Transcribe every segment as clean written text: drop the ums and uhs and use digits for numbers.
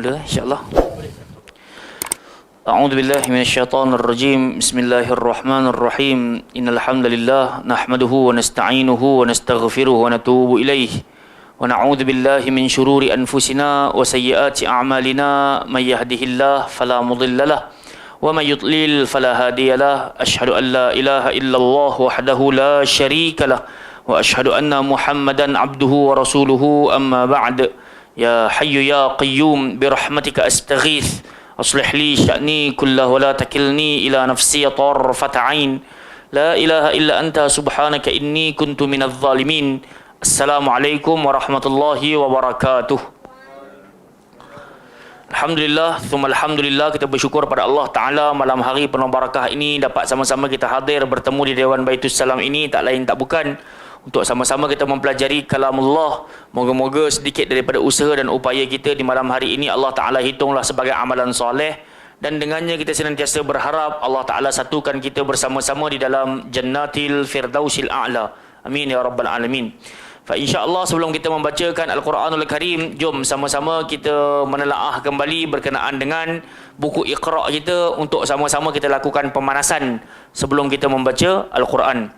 mula insya-Allah. A'udzu billahi minasyaitonir rajim. Bismillahirrahmanirrahim. Innal hamdalillah nahmaduhu wa nasta'inuhu wa nastaghfiruhu wa natubu ilaih. Wa na'udzu billahi min shururi anfusina wa sayyiati a'malina. May yahdihillahu fala mudilla lahu wa may yudlil fala hadiya lahu. Asyhadu an la ilaha illallah wahdahu la syarika lahu wa asyhadu anna Muhammadan abduhu wa rasuluhu. Amma ba'd. Ya hayyu ya qayyum bi rahmatika astaghits. Aslih li sya'ni kullahu wa la takilni ila nafsi tarfata 'ain. La ilaha illa anta subhanaka inni kuntu minadh zalimin. Assalamualaikum warahmatullahi wabarakatuh. Alhamdulillah, thumma alhamdulillah, kita bersyukur pada Allah Ta'ala malam hari penuh barakah ini dapat sama-sama kita hadir bertemu di Dewan Baitus Salam ini, tak lain tak bukan untuk sama-sama kita mempelajari kalamullah. Moga-moga sedikit daripada usaha dan upaya kita di malam hari ini Allah Ta'ala hitunglah sebagai amalan soleh, dan dengannya kita senantiasa berharap Allah Ta'ala satukan kita bersama-sama di dalam Jannatil Firdausil A'la. Amin ya Rabbal Alamin. Fa insya-Allah sebelum kita membacakan Al-Quranul Karim, jom sama-sama kita menelaah kembali berkenaan dengan buku Iqra kita untuk sama-sama kita lakukan pemanasan sebelum kita membaca Al-Quran.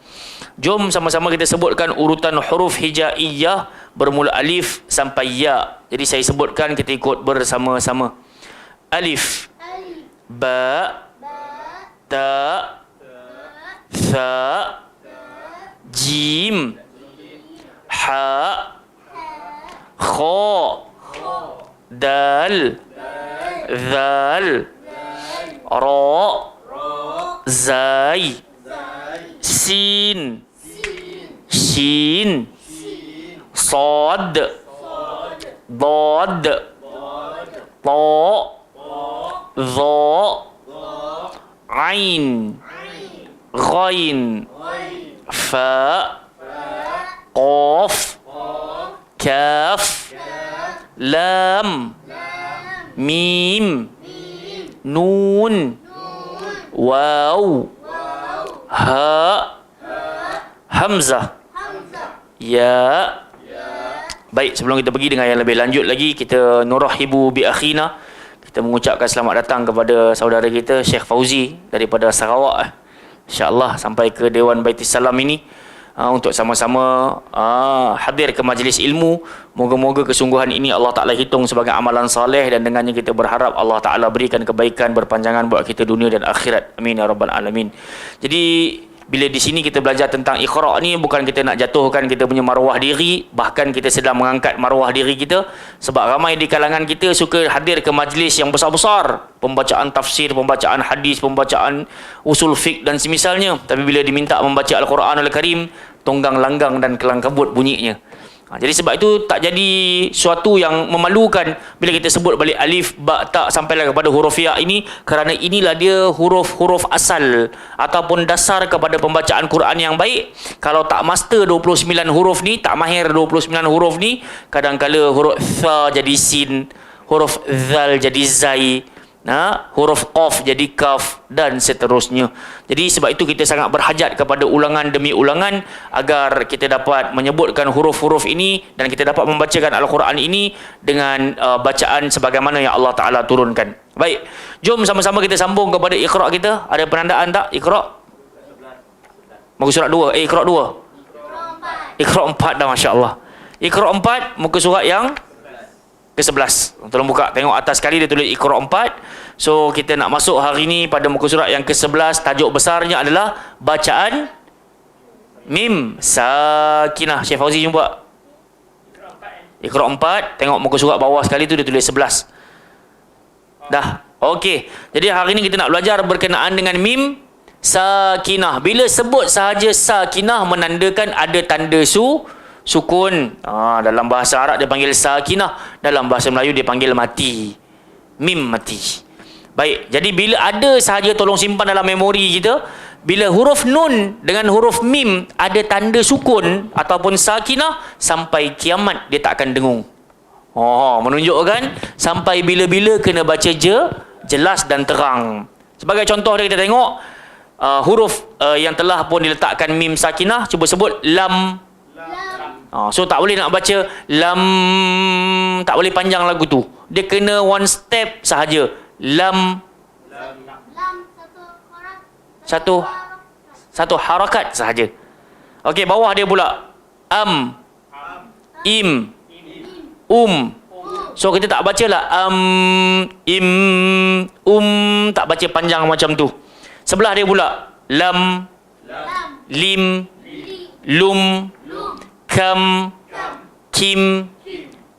Jom sama-sama kita sebutkan urutan huruf hijaiyah bermula alif sampai ya. Jadi saya sebutkan, kita ikut bersama-sama. Alif, ba, ta, tha, jim, ha, kha, dal, zal, ra, zai, sin, shin, sad, dad, ta, dha, ain, ghain, fa, qaf, kaf, lam, mim, nun, waw, ha, hamzah, ya. Baik, sebelum kita pergi dengan yang lebih lanjut lagi, kita nurahibu bi akhina. Kita mengucapkan selamat datang kepada saudara kita Syekh Fauzi daripada Sarawak. InsyaAllah sampai ke Dewan Baitus Salam ini untuk sama-sama hadir ke majlis ilmu. Moga-moga kesungguhan ini Allah Ta'ala hitung sebagai amalan saleh, dan dengannya kita berharap Allah Ta'ala berikan kebaikan berpanjangan buat kita dunia dan akhirat. Amin ya Rabbal Alamin. Jadi bila di sini kita belajar tentang Iqra ni, bukan kita nak jatuhkan kita punya maruah diri, bahkan kita sedang mengangkat maruah diri kita, sebab ramai di kalangan kita suka hadir ke majlis yang besar-besar, pembacaan tafsir, pembacaan hadis, pembacaan usul fiqh dan semisalnya, tapi bila diminta membaca Al-Quranul Karim, tonggang langgang dan kelang kabut bunyinya. Jadi sebab itu tak jadi suatu yang memalukan bila kita sebut balik alif, ba, ta sampailah kepada huruf ya ini, kerana inilah dia huruf-huruf asal ataupun dasar kepada pembacaan Quran yang baik. Kalau tak master 29 huruf ni, tak mahir 29 huruf ni, kadang-kala huruf tha jadi sin, huruf zal jadi zai, huruf qaf jadi kaf dan seterusnya. Jadi sebab itu kita sangat berhajat kepada ulangan demi ulangan agar kita dapat menyebutkan huruf-huruf ini dan kita dapat membacakan Al-Quran ini dengan bacaan sebagaimana yang Allah Ta'ala turunkan. Baik, jom sama-sama kita sambung kepada Iqra kita. Ada penandaan tak Iqra? Muka surat 2. Iqra 2. Iqra 4 dah, Masya Allah. Iqra 4 muka surat yang ke-11. Tolong buka, tengok atas sekali dia tulis Iqra 4. So kita nak masuk hari ni pada muka surat yang ke-11. Tajuk besarnya adalah bacaan mim sakinah. Syekh Fauzi jumpa Iqra 4. Tengok muka surat bawah sekali tu dia tulis 11. Dah. Okey. Jadi hari ni kita nak belajar berkenaan dengan mim sakinah. Bila sebut sahaja sakinah menandakan ada tanda sukun. Dalam bahasa Arab dia panggil sakinah, dalam bahasa Melayu dia panggil mati. Mim mati. Baik, jadi bila ada sahaja, tolong simpan dalam memori kita, bila huruf nun dengan huruf mim ada tanda sukun ataupun sakinah, sampai kiamat dia tak akan dengung. Menunjukkan sampai bila-bila kena baca jelas dan terang. Sebagai contoh dia, kita tengok huruf yang telah pun diletakkan mim sakinah. Cuba sebut lam. So tak boleh nak baca lam, tak boleh panjang lagu tu. dia kena one step sahaja. Lam satu harakat sahaja. Okey, bawah dia pula im, so kita tak baca lah im, tak baca panjang macam tu. Sebelah dia pula lam, lim, lum, kam, kim,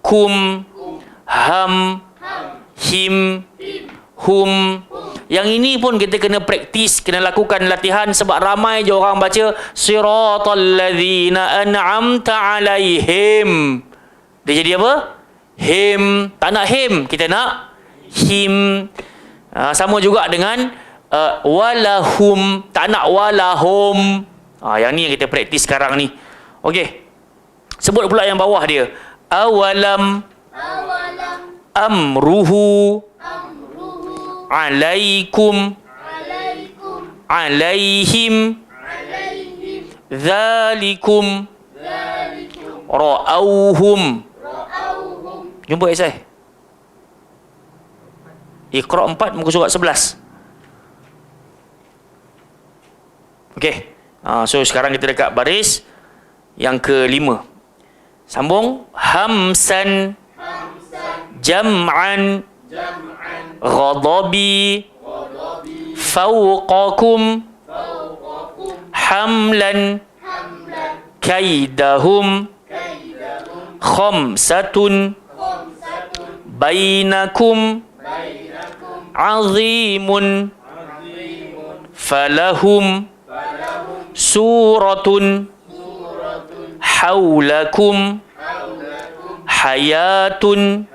kum, ham, him, hum. Yang ini pun kita kena praktis, kena lakukan latihan, sebab ramai je orang baca siratal ladzina an'amta alaihim. Dia jadi apa? Him. Tak nak him, kita nak him. Sama juga dengan walahum, tak nak walahum. Yang ni yang kita praktis sekarang ni. Okey. Sebut pula yang bawah dia. Awalam amruhu alaikum alaihim zalikum ra'auhum. Jumpa Isai? Iqra 4 muka surat 11. Okey. So sekarang kita dekat baris yang ke-5. Sambung. Hamsan jam'an ghadabi fawqakum hamlan kaidahum khamsatun bainakum azimun falahum suratun haulakum hayatun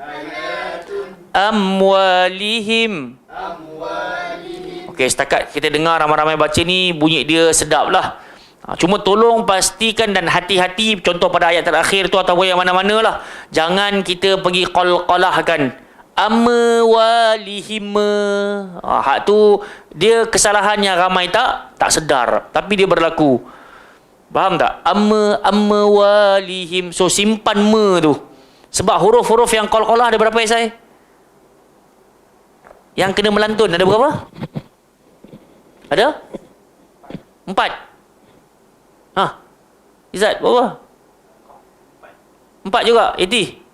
amwalihim. Okey, setakat kita dengar ramai-ramai baca ni, bunyi dia sedap lah. Cuma tolong pastikan dan hati-hati contoh pada ayat terakhir tu ataupun yang mana-mana lah. Jangan kita pergi qalqalahkan. Amwalihim. Hak tu dia kesalahan yang ramai tak sedar, tapi dia berlaku. Faham tak? Amwalihim. So simpan tu. Sebab huruf-huruf yang qalqalah ada berapa Isai? Yang kena melantun ada berapa? Ada? 4. Izzat berapa? 4 juga. Iti.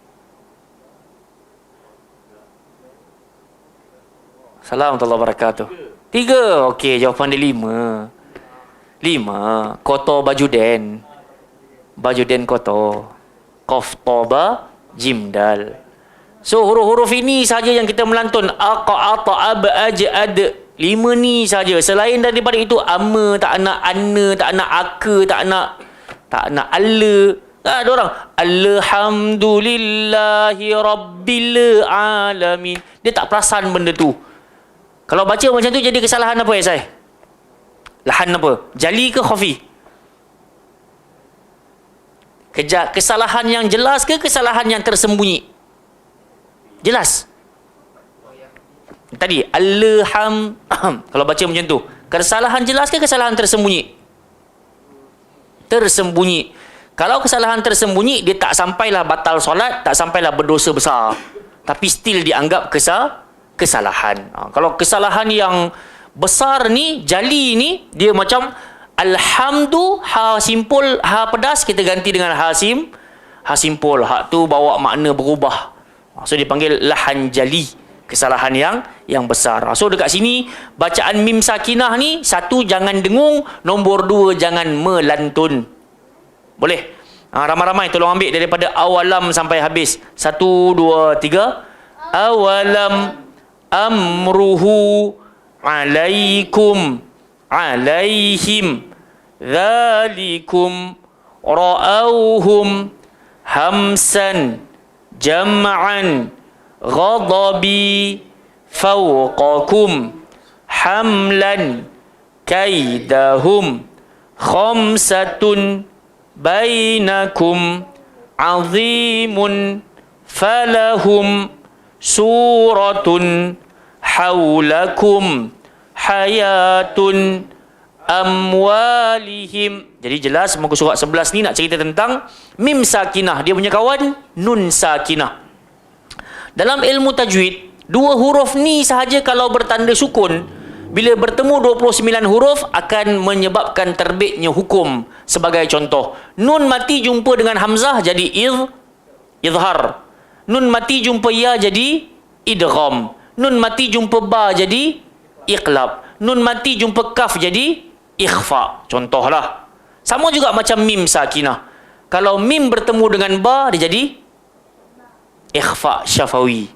Assalamualaikum warahmatullahi wabarakatuh. 3. Okey, jawapan dia 5. 5. Kotor baju den. Baju den kotor. Qaf toba jim dal. So huruf-huruf ini saja yang kita melantun. Aqa ata ab aj ad. 5 ni saja. Selain daripada itu amma, tak nak anna, tak nak aka, tak nak alla. Ada orang alhamdulillahi rabbil alamin. Dia tak perasan benda tu. Kalau baca macam tu jadi kesalahan apa Isai? Lahan apa? Jali ke khafi? Kesalahan yang jelas ke kesalahan yang tersembunyi? Jelas. Tadi kalau baca macam tu, kesalahan jelas ke kesalahan tersembunyi? Tersembunyi. Kalau kesalahan tersembunyi, dia tak sampailah batal solat, tak sampailah berdosa besar, tapi still dianggap kesalahan. Kalau kesalahan yang besar ni, jali ni, dia macam alhamdu, ha simpul, ha pedas, kita ganti dengan ha simpul. Hak tu bawa makna berubah. So dipanggil lahan jali, kesalahan yang besar. So dekat sini bacaan mim sakinah ni, 1 jangan dengung, nombor 2 jangan melantun. Boleh? Ramai-ramai tolong ambil daripada awalam sampai habis. 1 2 3. Awalam amruhu alaikum alaihim dzalikum ra'auhum hamsan jam'an ghadabi fawqakum hamlan kaidahum khamsatun bainakum azimun falahum suratun haulakum hayatun amwalihim. Jadi jelas muka surat 11 ni nak cerita tentang mim sakinah. Dia punya kawan nun sakinah. Dalam ilmu tajwid, dua huruf ni sahaja kalau bertanda sukun, bila bertemu 29 huruf akan menyebabkan terbitnya hukum. Sebagai contoh, nun mati jumpa dengan hamzah jadi izhar. Nun mati jumpa ya jadi idgham. Nun mati jumpa ba jadi iqlab. Nun mati jumpa kaf jadi ikhfa. Contohlah. Sama juga macam mim sakinah. Kalau mim bertemu dengan ba, dia jadi ikhfa syafawi.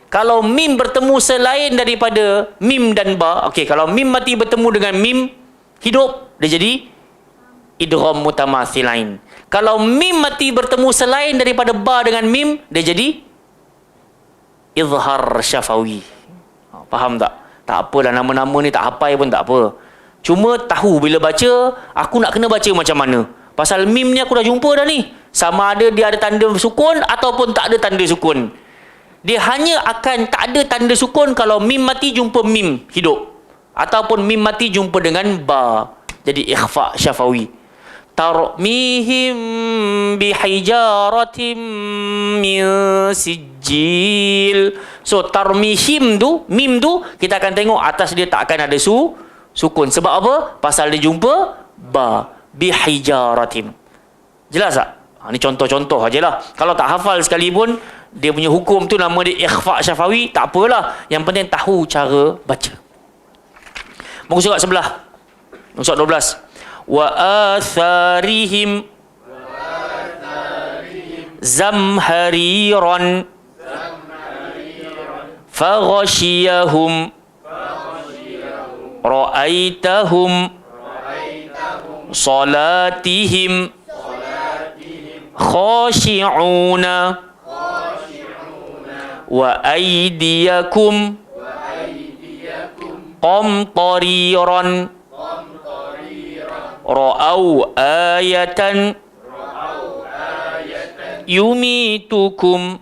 Kalau mim bertemu selain daripada mim dan ba, okey, kalau mim mati bertemu dengan mim hidup, dia jadi idgham mutamathilain. Kalau mim mati bertemu selain daripada ba dengan mim, dia jadi izhar syafawi. Faham tak? Tak apalah, nama-nama ni tak hafal pun tak apa. Cuma tahu bila baca, aku nak kena baca macam mana. Pasal mim ni aku dah jumpa dah ni. Sama ada dia ada tanda sukun ataupun tak ada tanda sukun. Dia hanya akan tak ada tanda sukun kalau mim mati jumpa mim hidup. Ataupun mim mati jumpa dengan ba. Jadi ikhfa syafawi. Tarmihim bihijaratim min sijil. So tarmihim tu, mim tu, kita akan tengok atas dia tak akan ada sukun. Sebab apa? Pasal dia jumpa ba. Bihijaratim. Jelas tak? Ni contoh-contoh ajalah. Kalau tak hafal sekalipun, dia punya hukum tu nama dia ikhfa syafawi, tak apalah. Yang penting tahu cara baca. Muka surat sebelah. Muka surat 12. Wa atharihim zamhariran faghashiyahum ra'aitahum salatihim khashi'una wa aydiyakum qamtariran ra'au ayatan yumitukum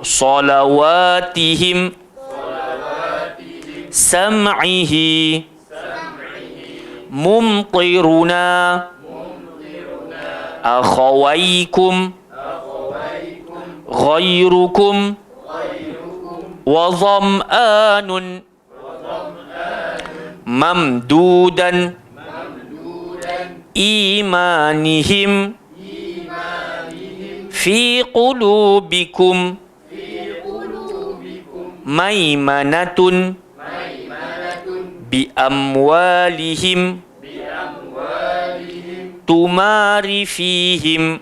salawatihim sam'ihi mumtiruna akhawaikum ghairukum wa dham'anun mamdudan imanihim fi qulubikum maimanatun bi amwalihim tumari fihim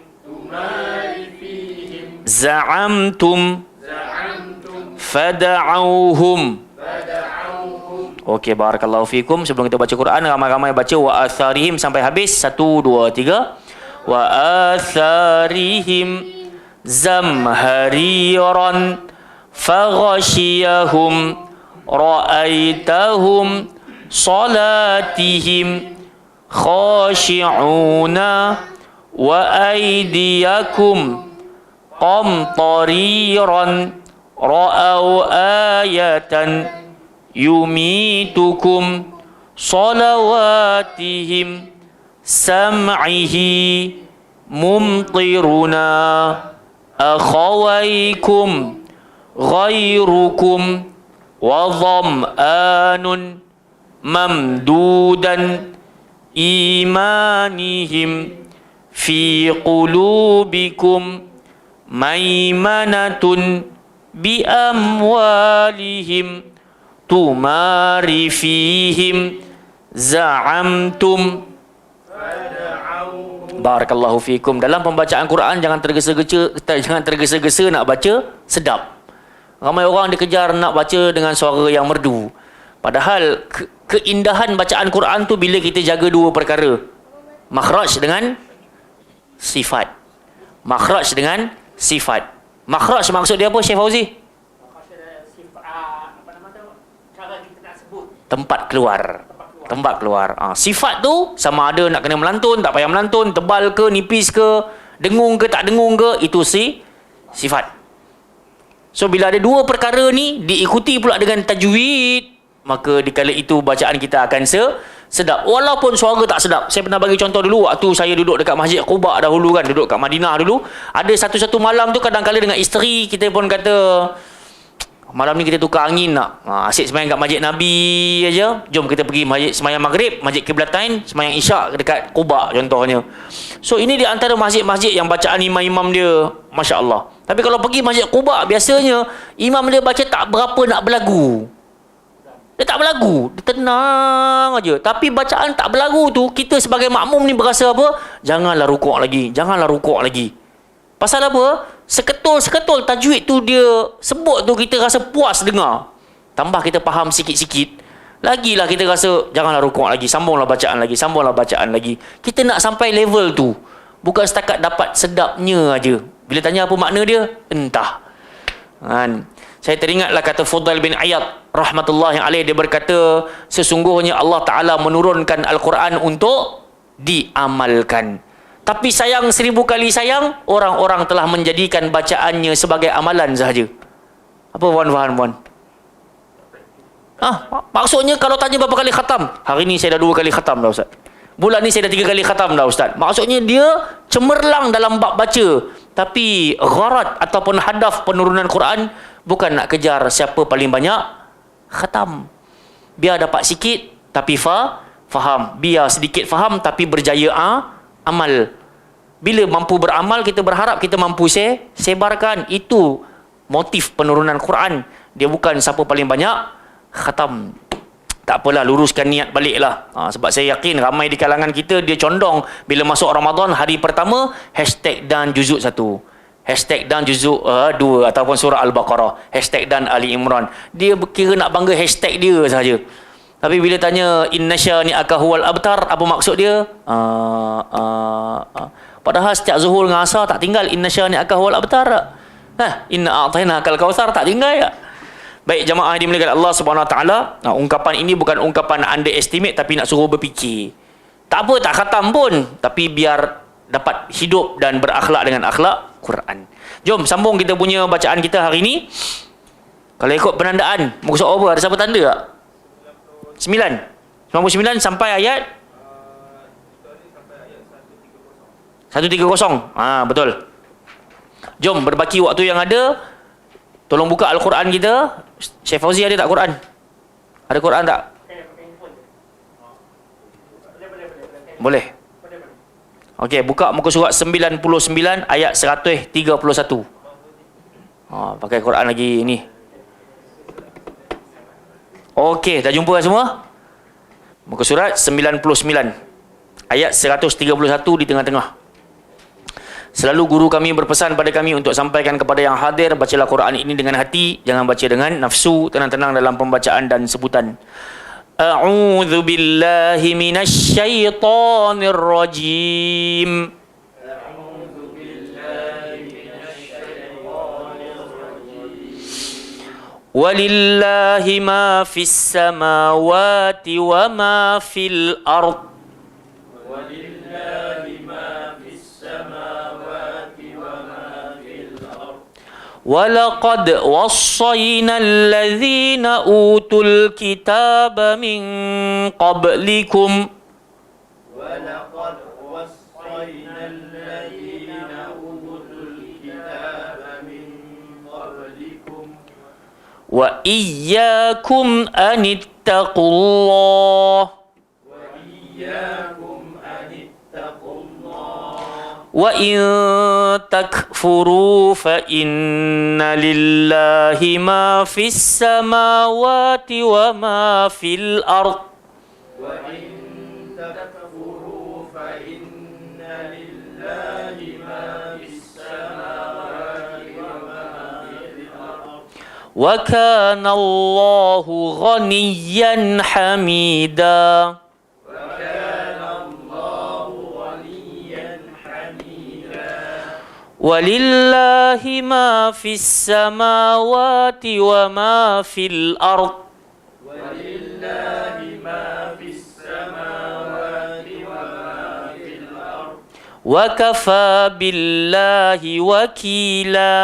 za'amtum fada'auhum. Okey, barakallahu fikum. Sebelum kita baca Quran, ramai-ramai baca wa atharihim sampai habis. 1 2 3. Wa atharihim zamhariran faghashiyahum ra'aitahum salatihim khashi'una wa aydiyakum qamtariran ra'au ayatan yumitukum salawatihim sam'ihi mumtiruna akhawaikum ghairukum wa dham'anun mamdudan imanihim fi qulubikum maimanatun bi amwalihim tumari fihim za'amtum. Barakallahu fikum. Dalam pembacaan Quran jangan tergesa-gesa nak baca sedap. Ramai orang dikejar nak baca dengan suara yang merdu. Padahal keindahan bacaan Quran tu bila kita jaga dua perkara. Makhraj dengan sifat. Makhraj dengan sifat. Makhraj maksud dia apa, Syekh Fauzi? Tempat keluar. Tempat keluar. Sifat tu sama ada nak kena melantun, tak payah melantun, tebal ke, nipis ke, dengung ke, tak dengung ke, itu sifat. So bila ada dua perkara ni diikuti pula dengan tajwid, maka di kala itu bacaan kita akan sedap. Walaupun suara tak sedap. Saya pernah bagi contoh dulu waktu saya duduk dekat Masjid Quba dahulu kan, duduk kat Madinah dulu. Ada satu-satu malam tu kadang-kadang dengan isteri kita pun kata, malam ni kita tukar angin nak. Asyik semayang kat Masjid Nabi aja. Jom kita pergi masjid semayang Maghrib, Masjid Kiblatain, semayang Isyak dekat Quba contohnya. So ini di antara masjid-masjid yang bacaan imam-imam dia masya-Allah. Tapi kalau pergi Masjid Quba biasanya imam dia baca tak berapa nak berlagu. Dia tak berlagu, dia tenang aja. Tapi bacaan tak berlagu tu, kita sebagai makmum ni berasa apa? Janganlah rukuk lagi, janganlah rukuk lagi. Pasal apa? Seketul-seketul tajwid tu dia sebut tu kita rasa puas dengar. Tambah kita faham sikit-sikit, lagilah kita rasa janganlah rukuk lagi, sambunglah bacaan lagi, sambunglah bacaan lagi. Kita nak sampai level tu. Bukan setakat dapat sedapnya aja. Bila tanya apa makna dia, entah. Kan? Saya teringatlah kata Fudail bin Iyad rahmatullahi alaih, dia berkata, sesungguhnya Allah Ta'ala menurunkan Al-Quran untuk diamalkan. Tapi sayang 1000 kali sayang, orang-orang telah menjadikan bacaannya sebagai amalan sahaja. Apa puan faham puan? Maksudnya kalau tanya berapa kali khatam? Hari ni saya dah 2 kali khatam dah Ustaz. Bulan ni saya dah 3 kali khatam dah Ustaz. Maksudnya dia cemerlang dalam bab baca. Tapi gharat ataupun hadaf penurunan Quran bukan nak kejar siapa paling banyak khatam. Biar dapat sikit tapi faham. Biar sedikit faham tapi berjaya amal. Bila mampu beramal, kita berharap kita mampu sebarkan. Itu motif penurunan Quran. Dia bukan siapa paling banyak khatam. Tak apalah, luruskan niat baliklah. Sebab saya yakin ramai di kalangan kita dia condong bila masuk Ramadan hari pertama hashtag dan juzuk 1, hashtag dan juzuk 2 ataupun surah Al-Baqarah, hashtag dan Ali Imran. Dia kira nak bangga hashtag dia sahaja. Tapi bila tanya inna syani'aka huwal abtar, apa maksud dia? Padahal setiap zuhur dengan asar tak tinggal inna syani'aka huwal abtar. Inna a'tainakal kautsar tak tinggal ya. Baik jemaah yang dimuliakan Allah Subhanahu Wa Taala, ungkapan ini bukan ungkapan underestimate tapi nak suruh berfikir. Tak apa tak khatam pun, tapi biar dapat hidup dan berakhlak dengan akhlak Quran. Jom sambung kita punya bacaan kita hari ini. Kalau ikut penandaan, muka surat apa? Ada siapa tanda tak? 99 sampai ayat 130. Betul. Jom berbaki waktu yang ada. Tolong buka Al-Quran kita. Syekh Fauzi ada tak Quran? Ada Quran tak? Boleh. Okey, buka muka surat 99 ayat 131. Pakai Quran lagi ni. Okey, dah jumpa semua? Muka surat 99 ayat 131 di tengah-tengah. Selalu guru kami berpesan pada kami untuk sampaikan kepada yang hadir, bacalah Quran ini dengan hati, jangan baca dengan nafsu, tenang-tenang dalam pembacaan dan sebutan. A'udzu billahi minasy syaithanir rajim. Walillahi ma fis samawati wa ma fil ard. وَلَقَدْ وَصَّيْنَا الَّذِينَ أُوتُوا الْكِتَابَ مِنْ قَبْلِكُمْ وَإِيَّاكُمْ أَنِ اتَّقُوا اللَّهَ وَإِن تَكْفُرُوا فَإِنَّ لِلَّهِ مَا فِي السَّمَاوَاتِ وَمَا فِي الْأَرْضِ وَكَانَ اللَّهُ غَنِيًّا حَمِيدًا. وَلِلَّهِ مَا فِي السَّمَاوَاتِ وَمَا فِي الْأَرْضِ وَكَفَى بِاللَّهِ وَكِيلًا.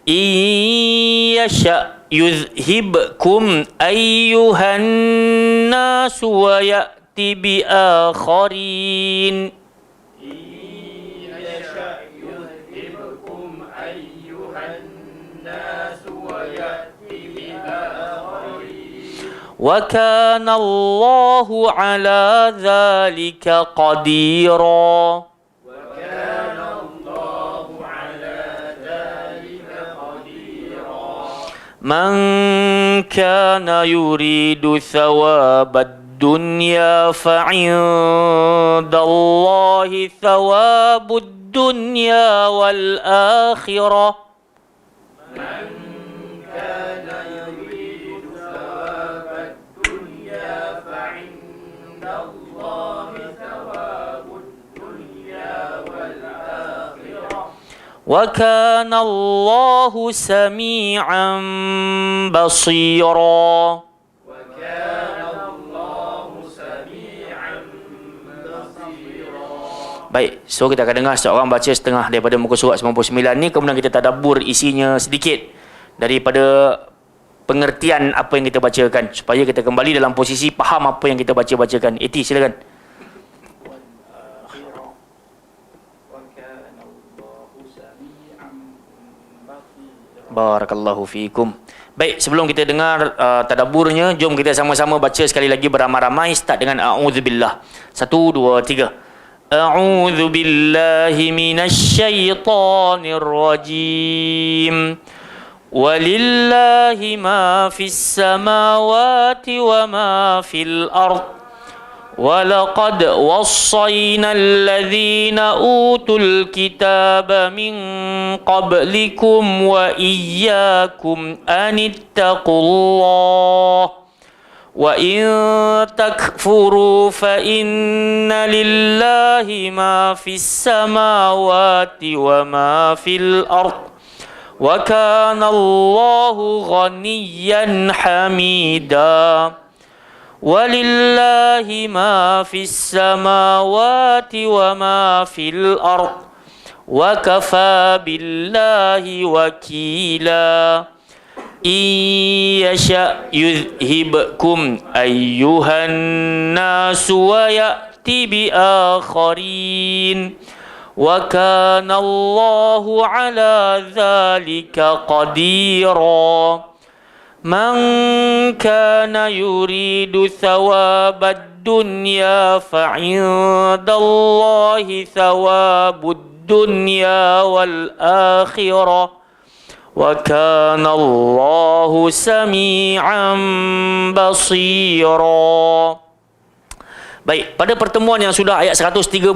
Yasha yuzhibkum ayyuhan nas wa ya'ti bi akharin. وَكَانَ اللَّهُ عَلَى ذَلِكَ قَدِيرًا. مَنْ كَانَ يُرِيدُ ثَوَابَ الدُّنْيَا فَعِنْدَ اللَّهِ ثَوَابُ الدُّنْيَا وَالْآخِرَةِ. وَكَانَ اللَّهُ سَمِيعًا بَصِيرًا. Baik, so kita akan dengar seorang baca setengah daripada muka surat 99 ni, kemudian kita tadabbur isinya sedikit daripada pengertian apa yang kita bacakan, supaya kita kembali dalam posisi faham apa yang kita bacakan. Eti, silakan. Barakallahu fiikum. Baik, sebelum kita dengar tadabburnya, jom kita sama-sama baca sekali lagi beramai-ramai. Start dengan a'udzubillah. 1, 2, 3. A'udzubillahi minasyaitonir rajim. Walillahi ma fis samawati wa ma fil ardh. وَلَقَدْ وَصَّيْنَا الَّذِينَ أُوتُوا الْكِتَابَ مِنْ قَبْلِكُمْ وَإِيَّاكُمْ أَنِ اتَّقُوا اللَّهَ وَإِنْ تَكْفُرُوا فَإِنَّ لِلَّهِ مَا فِي السَّمَاوَاتِ وَمَا فِي الْأَرْضِ وَكَانَ اللَّهُ غَنِيًّا حَمِيدًا. وَلِلَّهِ مَا فِي السَّمَاوَاتِ وَمَا فِي الْأَرْضِ وَكَفَى بِاللَّهِ وَكِيلًا. إِنْ يَشَأْ يُذْهِبْكُمْ أَيُّهَا النَّاسُ وَيَأْتِ بِآخَرِينَ وَكَانَ اللَّهُ عَلَى ذَلِكَ قَدِيرًا. مَنْ كَانَ يُرِيدُ ثَوَابَ الدُّنْيَا فَعِنْدَ اللَّهِ ثَوَابُ الدُّنْيَا وَالْآخِرَةِ وَكَانَ اللَّهُ سَمِيعًا بَصِيرًا. Baik, pada pertemuan yang sudah ayat 130,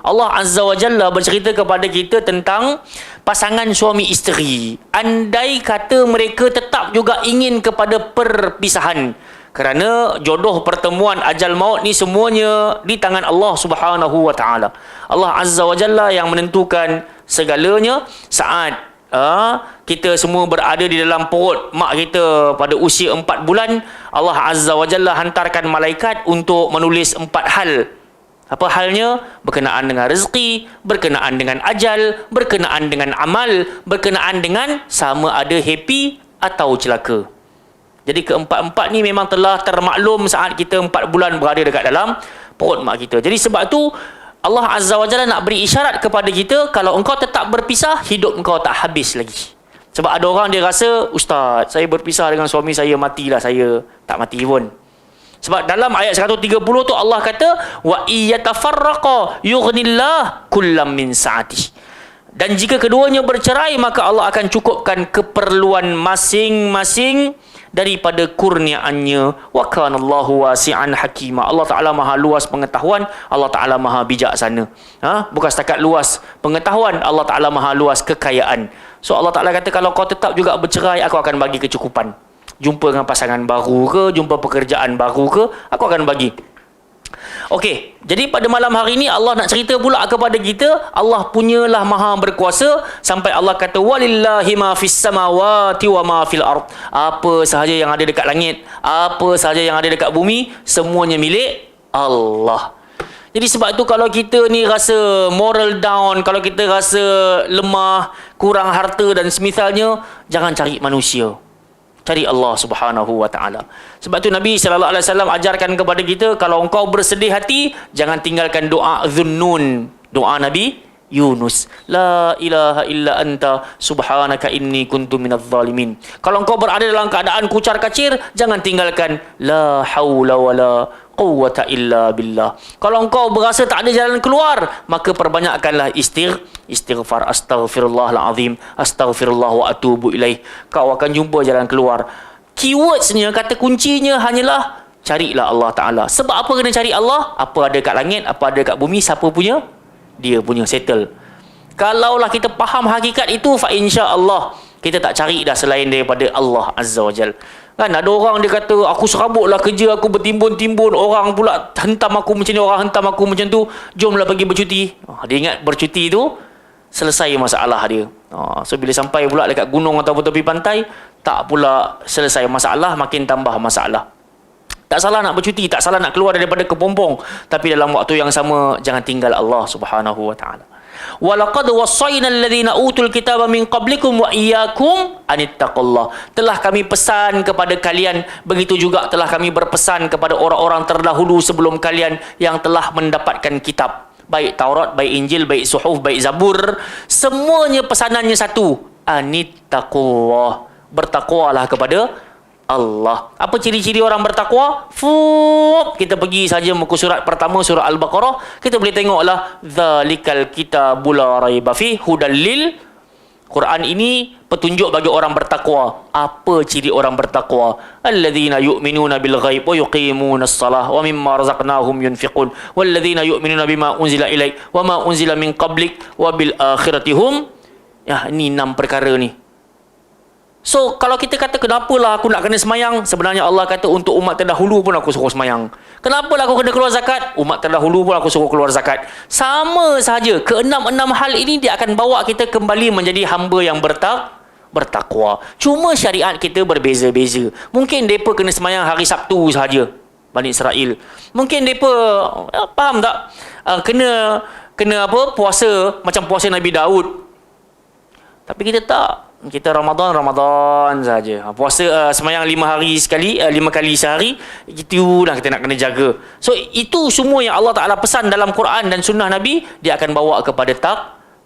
Allah Azza wa Jalla bercerita kepada kita tentang pasangan suami isteri. Andai kata mereka tetap juga ingin kepada perpisahan, kerana jodoh pertemuan ajal maut ni semuanya di tangan Allah Subhanahu wa taala. Allah Azza wa Jalla yang menentukan segalanya. Saat kita semua berada di dalam perut mak kita pada usia 4 bulan, Allah Azza wa Jalla hantarkan malaikat untuk menulis 4 hal. Apa halnya? Berkenaan dengan rezeki, berkenaan dengan ajal, berkenaan dengan amal, berkenaan dengan sama ada happy atau celaka. Jadi keempat-empat ni memang telah termaklum saat kita 4 bulan berada dekat dalam perut mak kita. Jadi sebab tu Allah Azza wa Jalla nak beri isyarat kepada kita, kalau engkau tetap berpisah, hidup engkau tak habis lagi. Sebab ada orang dia rasa, Ustaz, saya berpisah dengan suami saya, matilah saya. Tak mati pun. Sebab dalam ayat 130 tu Allah kata, wa iyatafarraqa yughnillah kullam min sa'atih. Dan jika keduanya bercerai, maka Allah akan cukupkan keperluan masing-masing daripada kurniaannya. Wa kana Allahu wasi'an hakima. Allah Taala Maha luas pengetahuan, Allah Taala Maha bijaksana. Bukan setakat luas pengetahuan, Allah Taala Maha luas kekayaan. So Allah Taala kata, kalau kau tetap juga bercerai, aku akan bagi kecukupan. Jumpa dengan pasangan baru ke, jumpa pekerjaan baru ke, aku akan bagi. Okey, jadi pada malam hari ini Allah nak cerita pula kepada kita, Allah punyalah Maha berkuasa, sampai Allah kata walillahi ma fis samawati wa ma fil ard. Apa sahaja yang ada dekat langit, apa sahaja yang ada dekat bumi, semuanya milik Allah. Jadi sebab tu kalau kita ni rasa moral down, kalau kita rasa lemah, kurang harta dan semisalnya, jangan cari manusia. Cari Allah Subhanahu wa taala. Sebab tu Nabi sallallahu alaihi wasallam ajarkan kepada kita, kalau engkau bersedih hati, jangan tinggalkan doa Dhunnun, doa Nabi Yunus. La ilaha illa anta subhanaka inni kuntu minadh zalimin. Kalau engkau berada dalam keadaan kucar kacir, jangan tinggalkan la haula wala quwwata illa billah. Kalau engkau berasa tak ada jalan keluar, maka perbanyakkanlah istighfar. Astaghfirullahalazim, astaghfirullah wa atubu ilaih. Kau akan jumpa jalan keluar. Keywordsnya, kata kuncinya hanyalah carilah Allah Ta'ala. Sebab apa kena cari Allah? Apa ada kat langit, apa ada kat bumi, siapa punya? Dia punya, settle. Kalaulah kita faham hakikat itu, fa insya-Allah kita tak cari dah selain daripada Allah Azza wa Jal. Kan ada orang dia kata, aku serabutlah kerja, aku bertimbun-timbun, orang pula hentam aku macam ni, orang hentam aku macam tu, jomlah pergi bercuti. Dia ingat bercuti tu selesai masalah dia. So bila sampai pula dekat gunung atau tepi pantai, tak pula selesai masalah, makin tambah masalah. Tak salah nak bercuti, tak salah nak keluar daripada kepompong, tapi dalam waktu yang sama jangan tinggal Allah Subhanahu wa taala. Walaqad wassayna alladhina utul kitaba min qablikum wa iyyakum anittaqullah. Telah kami pesan kepada kalian, begitu juga telah kami berpesan kepada orang-orang terdahulu sebelum kalian yang telah mendapatkan kitab. Baik Taurat, baik Injil, baik Suhuf, baik Zabur, semuanya pesanannya satu, anittaqullah. Bertakwalah kepada Allah. Apa ciri-ciri orang bertakwa? Kita pergi saja muka surat pertama, surah Al-Baqarah, kita boleh tengoklah, dzalikal kitabul la raiba fi hudal lil. Quran ini petunjuk bagi orang bertakwa. Apa ciri orang bertakwa? Alladzina yu'minuna bil ghaib wa yuqimunas salah wa mimma razaqnahum yunfiqun walladzina yu'minuna bima unzila ilaik wa ma unzila min qablik wa bil akhirati hum. Ya, ini 6 perkara ni. So, kalau kita kata, kenapalah aku nak kena semayang? Sebenarnya Allah kata, untuk umat terdahulu pun aku suruh semayang. Kenapalah aku kena keluar zakat? Umat terdahulu pun aku suruh keluar zakat. Sama sahaja. Keenam-enam hal ini dia akan bawa kita kembali menjadi hamba yang bertakwa. Cuma syariat kita berbeza-beza. Mungkin mereka kena semayang hari Sabtu sahaja, Bani Israel. Mungkin mereka, faham tak? Kena apa? Puasa macam puasa Nabi Daud. Tapi kita tak. Kita Ramadan saja. Puasa semayang 5 hari sekali, 5 kali sehari, itulah kita nak kena jaga. So itu semua yang Allah Ta'ala pesan dalam Quran dan sunnah Nabi, dia akan bawa kepada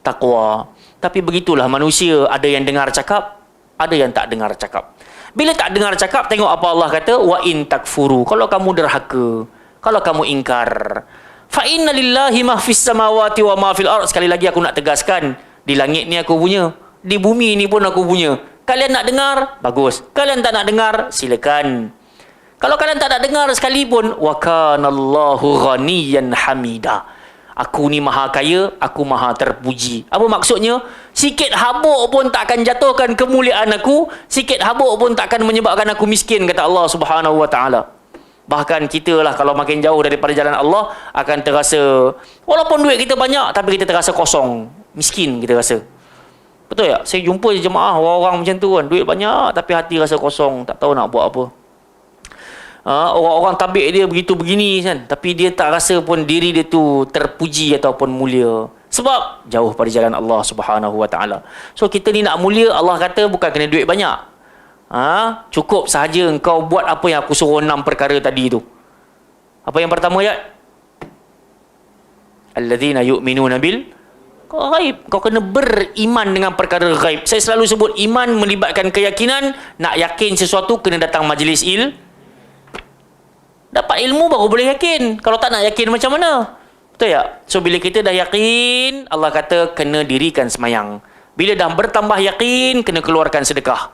takwa. Tapi begitulah manusia, ada yang dengar cakap, ada yang tak dengar cakap. Bila tak dengar cakap, tengok apa Allah kata, wa in takfuru. Kalau kamu derhaka, kalau kamu ingkar, fa inna lillahi ma fis samawati wa ma fil ard. Sekali lagi aku nak tegaskan, di langit ni aku punya, di bumi ni pun aku punya. Kalian nak dengar? Bagus. Kalian tak nak dengar? Silakan. Kalau kalian tak nak dengar sekalipun, wa kanallahu ghaniyan hamida. Aku ni maha kaya, aku maha terpuji. Apa maksudnya? Sikit habuk pun tak akan jatuhkan kemuliaan aku, sikit habuk pun tak akan menyebabkan aku miskin, kata Allah Subhanahu wa taala. Bahkan kita lah kalau makin jauh daripada jalan Allah, akan terasa, walaupun duit kita banyak, tapi kita terasa kosong, miskin kita rasa. Betul tak? Saya jumpa jemaah orang-orang macam tu kan, duit banyak tapi hati rasa kosong, tak tahu nak buat apa. Orang-orang tabik dia begitu begini kan, tapi dia tak rasa pun diri dia tu terpuji ataupun mulia. Sebab jauh pada jalan Allah Subhanahu wa taala. So kita ni nak mulia, Allah kata bukan kena duit banyak. Cukup sahaja engkau buat apa yang aku suruh 6 perkara tadi tu. Apa yang pertama ya? Alladzina yu'minuna bil ghaib. Kau kena beriman dengan perkara ghaib. Saya selalu sebut iman melibatkan keyakinan. Nak yakin sesuatu kena datang majlis dapat ilmu baru boleh yakin. Kalau tak nak yakin macam mana? Betul tak? So bila kita dah yakin, Allah kata kena dirikan semayang. Bila dah bertambah yakin, kena keluarkan sedekah.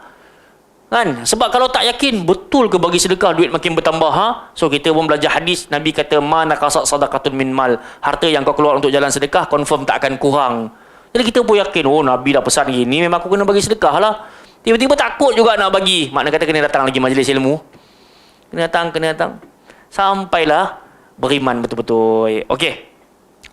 Kan? Sebab kalau tak yakin, betul ke bagi sedekah duit makin bertambah? So kita pun belajar hadis, Nabi kata mana kasat sadaqatun min mal. Harta yang kau keluar untuk jalan sedekah confirm tak akan kurang. Jadi kita pun yakin, oh Nabi dah pesan gini, memang aku kena bagi sedekah lah. Tiba-tiba takut juga nak bagi. Makna kata kena datang lagi majlis ilmu. Kena datang. Sampailah beriman betul-betul. Okey.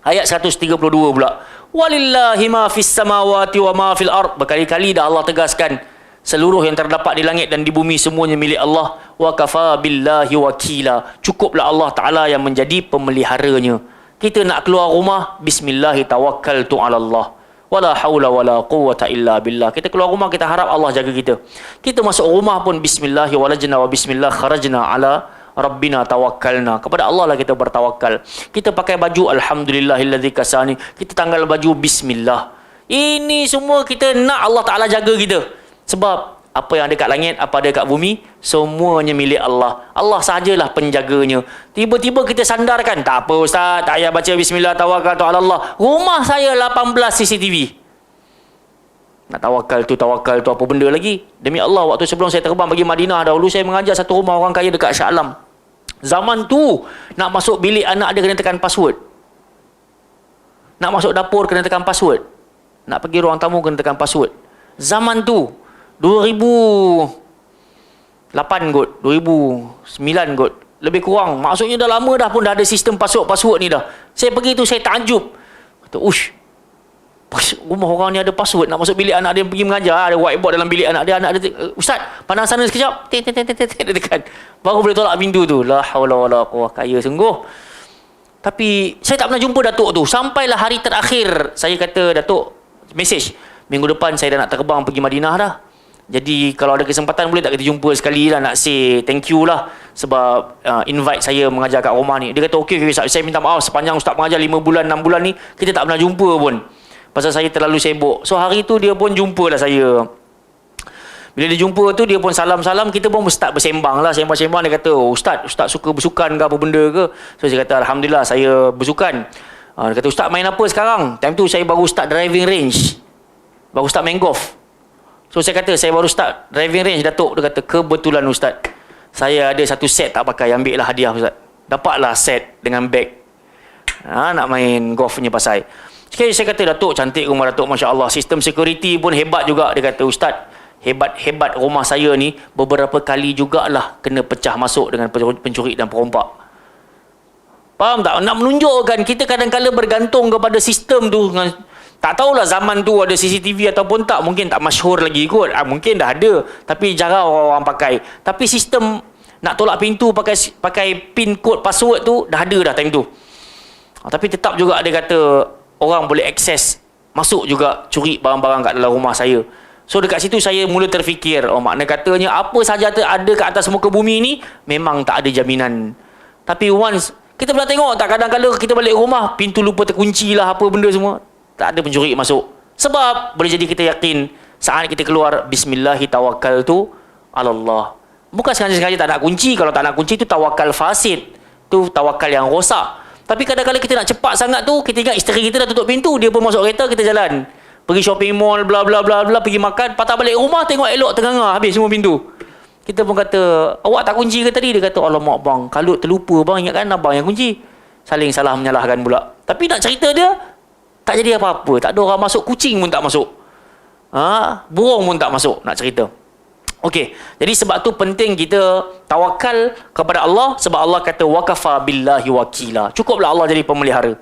Ayat 132 pula. Walillahi ma fis samawati wa ma fil ard. Berkali-kali dah Allah tegaskan, seluruh yang terdapat di langit dan di bumi semuanya milik Allah. Wa kafa billahi wakila. Cukuplah Allah Ta'ala yang menjadi pemeliharanya. Kita nak keluar rumah, bismillahi tawakkaltu ala Allah. Wala haula wala quwwata illa billah. Kita keluar rumah, kita harap Allah jaga kita. Kita masuk rumah pun, bismillahi walajna wa bismillah kharajna ala rabbina tawakkalna. Kepada Allah lah kita bertawakal. Kita pakai baju, alhamdulillahilladzi kasani. Kita tanggal baju, bismillah. Ini semua kita nak Allah Ta'ala jaga kita. Sebab apa yang ada kat langit, apa ada kat bumi, semuanya milik Allah. Allah sahajalah penjaganya. Tiba-tiba kita sandarkan, tak apa ustaz, tak payah baca bismillah tawakkaltu ala Allah. Rumah saya 18 CCTV. Nak tawakal tu apa benda lagi? Demi Allah, waktu sebelum saya terbang pergi Madinah, dahulu saya mengajar satu rumah orang kaya dekat Shah Alam. Zaman tu, nak masuk bilik anak dia kena tekan password. Nak masuk dapur kena tekan password. Nak pergi ruang tamu kena tekan password. Zaman tu 2008 kot, 2009 kot, lebih kurang. Maksudnya dah lama dah pun dah ada sistem password ni dah. Saya pergi tu saya takjub. Kata, ush, rumah orang ni ada password. Nak masuk bilik anak dia pergi mengajar, ada whiteboard dalam bilik anak dia. Ustaz, pandang sana sekejap. Dia tekan. Baru boleh tolak pintu tu. La haula wala quwwata, kaya sungguh. Tapi saya tak pernah jumpa Datuk tu. Sampailah hari terakhir saya kata, Datuk, message, minggu depan saya dah nak terbang pergi Madinah dah. Jadi kalau ada kesempatan boleh tak kita jumpa sekali lah, nak say thank you lah sebab invite saya mengajar kat rumah ni. Dia kata okey, saya minta maaf sepanjang Ustaz mengajar 5 bulan 6 bulan ni kita tak pernah jumpa pun. Pasal saya terlalu sibuk. So hari tu dia pun jumpa lah saya. Bila dia jumpa tu dia pun salam-salam, kita pun start bersembang lah. Sembang-sembang dia kata, oh, Ustaz suka bersukan ke apa benda ke? So saya kata alhamdulillah saya bersukan. Dia kata Ustaz main apa sekarang? Time tu saya baru start driving range. Baru start main golf. So saya kata saya baru start driving range, Datuk. Dia kata kebetulan Ustaz, saya ada satu set tak pakai, ambil lah hadiah Ustaz. Dapatlah set dengan bag. Nak main golf punya pasal. Sekali saya kata, Datuk cantik rumah Datuk, Masya Allah. Sistem security pun hebat juga. Dia kata, Ustaz, hebat-hebat rumah saya ni beberapa kali jugalah kena pecah masuk dengan pencuri dan perompak. Faham tak? Nak menunjukkan kita kadang-kadang bergantung kepada sistem tu. Tak tahulah zaman tu ada CCTV ataupun tak. Mungkin tak masyhur lagi kot. Mungkin dah ada. Tapi jarang orang pakai. Tapi sistem nak tolak pintu pakai pin code password tu dah ada dah time tu. Tapi tetap juga dia kata orang boleh akses masuk juga curi barang-barang kat dalam rumah saya. So dekat situ saya mula terfikir, makna katanya apa sahaja ada kat atas muka bumi ni memang tak ada jaminan. Tapi once kita pernah tengok tak, kadang-kadang kita balik rumah pintu lupa terkunci lah apa benda semua, tak ada pencuri masuk. Sebab boleh jadi kita yakin saat kita keluar bismillahi tawakkaltu ala Allah. Bukan sengaja-sengaja tak nak kunci. Kalau tak nak kunci tu tawakal fasid, tu tawakal yang rosak. Tapi kadang-kadang kita nak cepat sangat tu, kita ingat isteri kita dah tutup pintu, dia pun masuk kereta, kita jalan. Pergi shopping mall, bla bla bla bla, pergi makan, patah balik rumah, tengok elok tengah-tengah, habis semua pintu. Kita pun kata, awak tak kunci ke tadi? Dia kata, alamak bang, kalau terlupa bang, ingatkan abang yang kunci. Saling salah menyalahkan pula. Tapi nak cerita dia, tak jadi apa-apa. Tak ada orang masuk, kucing pun tak masuk. Burung pun tak masuk, nak cerita. Okey, jadi sebab tu penting kita tawakal kepada Allah, sebab Allah kata wakafa billahi wakila. Cukuplah Allah jadi pemelihara.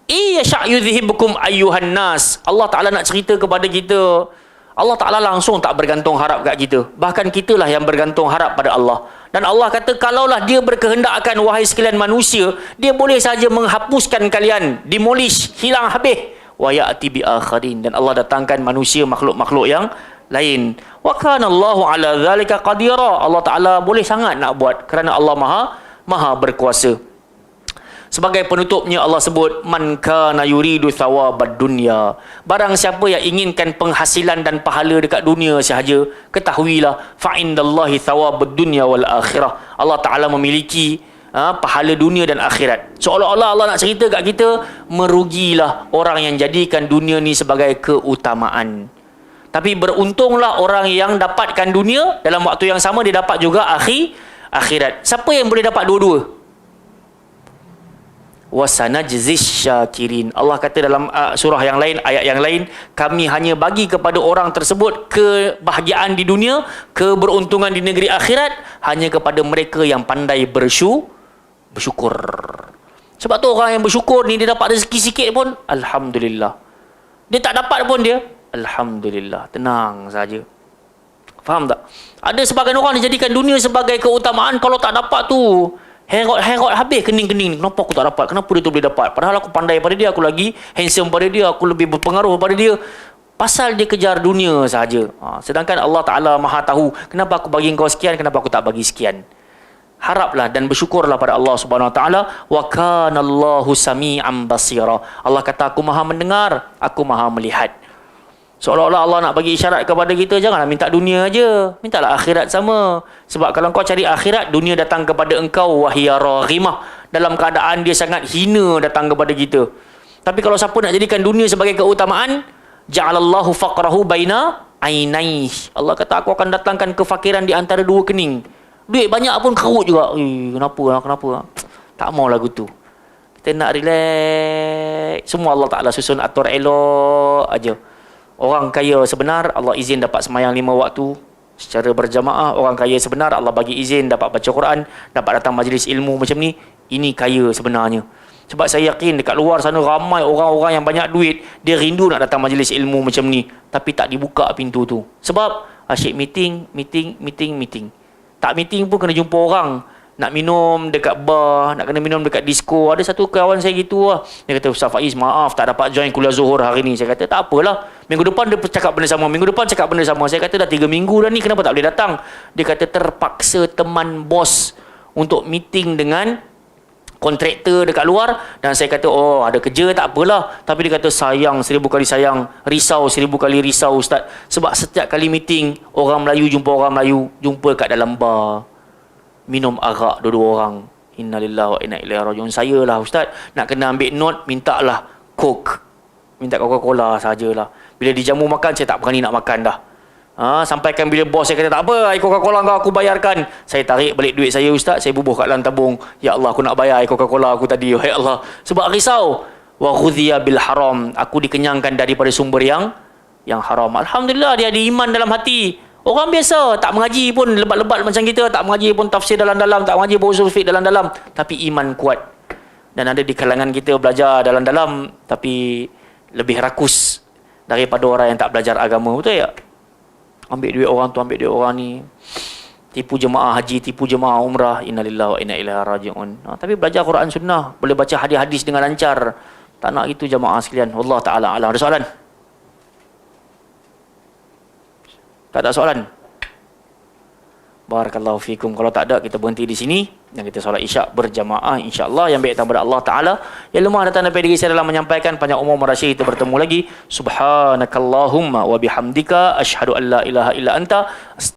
Iyasha' yudhibukum ayyuhan nas. Allah Taala nak cerita kepada kita, Allah Taala langsung tak bergantung harap kat kita. Bahkan kitalah yang bergantung harap pada Allah. Dan Allah kata kalaulah dia berkehendak akan wahai sekalian manusia, dia boleh saja menghapuskan kalian, demolish, hilang habis. Wa ya'ti bi akharin, dan Allah datangkan manusia makhluk-makhluk yang lain. Wa kana Allahu ala zalika qadira. Allah Taala boleh sangat nak buat kerana Allah Maha berkuasa. Sebagai penutupnya Allah sebut man kana yuridu thawabad dunya. Barang siapa yang inginkan penghasilan dan pahala dekat dunia sahaja, ketahuilah fa indallahi thawabud dunya wal akhirah. Allah Taala memiliki pahala dunia dan akhirat. Seolah-olah Allah nak cerita kat kita, merugilah orang yang jadikan dunia ni sebagai keutamaan. Tapi beruntunglah orang yang dapatkan dunia, dalam waktu yang sama dia dapat juga akhirat. Siapa yang boleh dapat dua-dua? Wasanajzis syakirin. Allah kata dalam surah yang lain, ayat yang lain, kami hanya bagi kepada orang tersebut kebahagiaan di dunia, keberuntungan di negeri akhirat hanya kepada mereka yang pandai bersyukur. Sebab tu orang yang bersyukur ni, dia dapat rezeki sikit pun alhamdulillah. Dia tak dapat pun dia alhamdulillah, tenang saja. Faham tak? Ada sebagian orang dijadikan dunia sebagai keutamaan, kalau tak dapat tu Herod habis kening-kening ni. Kenapa aku tak dapat? Kenapa dia tu boleh dapat? Padahal aku pandai pada dia, aku lagi handsome pada dia, aku lebih berpengaruh pada dia. Pasal dia kejar dunia sahaja. Sedangkan Allah Ta'ala maha tahu, kenapa aku bagi kau sekian, kenapa aku tak bagi sekian. Haraplah dan bersyukurlah pada Allah Subhanahu Wa Ta'ala. Wa kana Allahu sami'an basira. Allah kata, aku maha mendengar, aku maha melihat. Seolah-olah Allah nak bagi isyarat kepada kita, janganlah minta dunia aja, mintalah akhirat sama. Sebab kalau kau cari akhirat, dunia datang kepada engkau wahiya raghimah, dalam keadaan dia sangat hina datang kepada kita. Tapi kalau siapa nak jadikan dunia sebagai keutamaan, ja'alallahu faqrahu baina ainaihi. Allah kata, aku akan datangkan kefakiran di antara dua kening. Duit banyak pun kerut juga. Kenapa? Tak mau lagu tu. Kita nak relax. Semua Allah Ta'ala susun atur elok aja. Orang kaya sebenar, Allah izin dapat semayang 5 waktu secara berjamaah. Orang kaya sebenar, Allah bagi izin dapat baca Quran, dapat datang majlis ilmu macam ni. Ini kaya sebenarnya. Sebab saya yakin dekat luar sana ramai orang-orang yang banyak duit, dia rindu nak datang majlis ilmu macam ni, tapi tak dibuka pintu tu. Sebab asyik meeting. Tak meeting pun kena jumpa orang. Nak minum dekat bar, nak kena minum dekat disco. Ada satu kawan saya gitu lah. Dia kata, Ustaz Faiz, maaf tak dapat join kuliah Zuhur hari ni. Saya kata, tak apalah. Minggu depan dia cakap benda sama. Saya kata, dah 3 minggu dah ni, kenapa tak boleh datang? Dia kata, terpaksa teman bos untuk meeting dengan kontraktor dekat luar. Dan saya kata, oh ada kerja, tak apalah. Tapi dia kata, sayang 1000 kali sayang, risau 1000 kali risau Ustaz. Sebab setiap kali meeting, orang Melayu jumpa orang Melayu, jumpa kat dalam bar, minum arak dua-dua orang. Innalillahi wa inna ilaihi raji'un. Saya lah Ustaz, nak kena ambil note, mintalah Coke, minta Coca-Cola sajalah. Bila dijamu makan, saya tak berani nak makan dah. Sampaikan bila bos saya kata, tak apa, air Coca-Cola kau aku bayarkan. Saya tarik balik duit saya Ustaz, saya bubuh kat dalam tabung. Ya Allah, aku nak bayar air Coca-Cola aku tadi. Ya Allah, sebab risau. Wa ghudhiya bil haram. Aku dikenyangkan daripada sumber yang haram. Alhamdulillah, dia ada iman dalam hati. Orang biasa, tak mengaji pun lebat-lebat macam kita, tak mengaji pun tafsir dalam-dalam, tak mengaji pun usul fiqh dalam-dalam, tapi iman kuat. Dan ada di kalangan kita belajar dalam-dalam, tapi lebih rakus daripada orang yang tak belajar agama. Betul tak? Ambil duit orang tu, ambil duit orang ni. Tipu jemaah haji, tipu jemaah umrah. Innalillahi wa inna ilaihi raji'un. Tapi belajar Quran sunnah, boleh baca hadis-hadis dengan lancar. Tak nak itu jemaah sekalian. Wallah ta'ala alam. Ada soalan? Tak ada soalan? Barakallahu fikum. Kalau tak ada, kita berhenti di sini dan kita solat isyak berjamaah insya-Allah. Yang baik daripada Allah Taala, yang lemah datang daripada diri saya dalam menyampaikan, panjang umur merasyid. Kita bertemu lagi. Subhanakallahumma wa bihamdika asyhadu an la ilaha illa anta